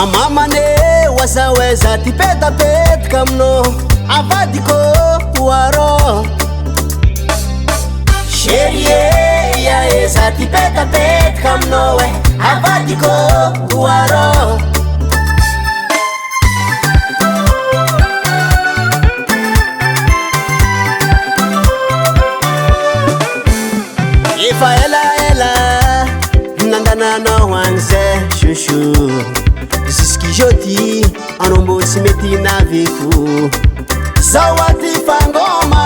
Amamane wazaweza tipetapetaka aminao avadiko oarô Sherie iaeza tipetapetaka aminao avadiko oarô Efa ela nandananao an'izay chouchou Jusky jeudi anao mbô tsy mety naveko Zao aty fangoma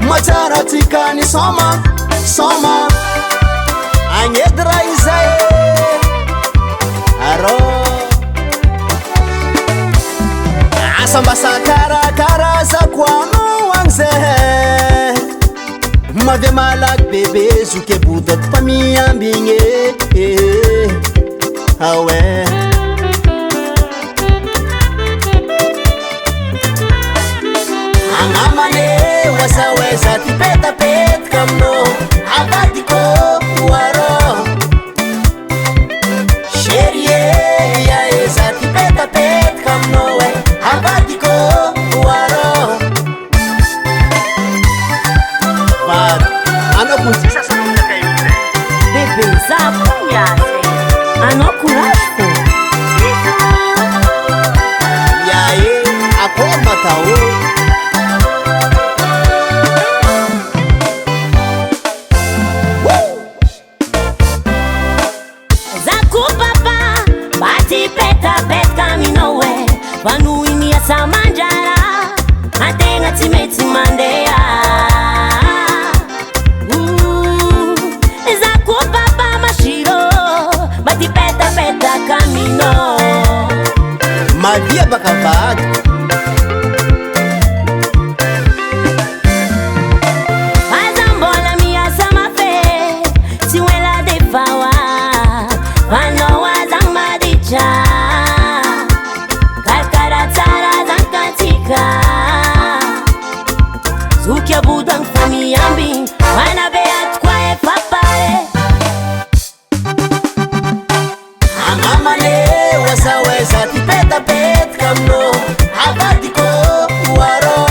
Matsara tsika ny soma Agnedy raha izay arô Asambasa karazako anao an'izay Mavia malaky bebe zoky bota ty mpamiambigny awe Angamane wazaweza tipetapetaka aminao avadiko oarô Sherie iaeza tipetapetaka aminao avadiko oarô Vado anao konsisa sa nunaka io Bebe zapo yase Anao courage fô Iae akory matao Zako papa Bati petapetaka aminao Vanoiny asa mandrara Antegna tsy mety mandeha Zako papa mashiro Bati petapetaka aminao Mavia baka vado Azambola miasa mafe Si wela defawa Vano azang madicha Karkara tsara zang katika Zukia budang famiambing Wana beat kwa papare Amamane wazaweza tipetapetaka aminao avadiko oarô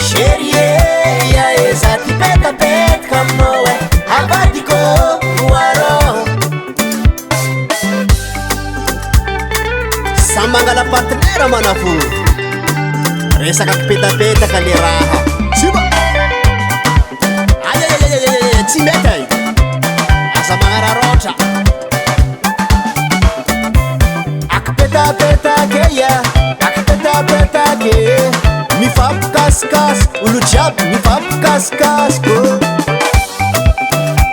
Sherie iaeza tipetapetaka aminao avadiko oarô Samangala partenaire manafo Resaka tipetapetaka le raha Siba Ayayayayay tsy mety ay Asa magnararotra Akipetapetake ya Akipetapetake Mifampikasikasy olo jiaby mifampikasikasiko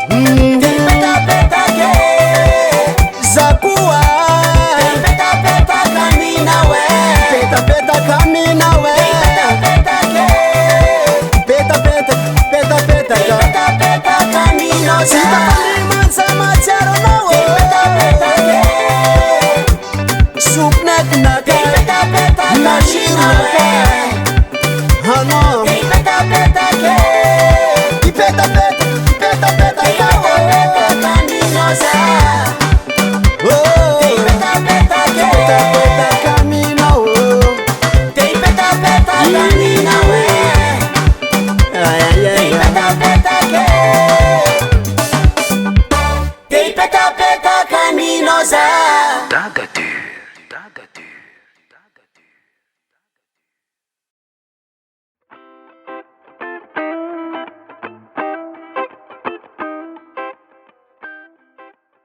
Petapetake Zakoa Petapetaka aminao Petapetaka aminao Petapetaka aminao Sita pandrimansa matsara anao Supneknaka Nashinaka Hanao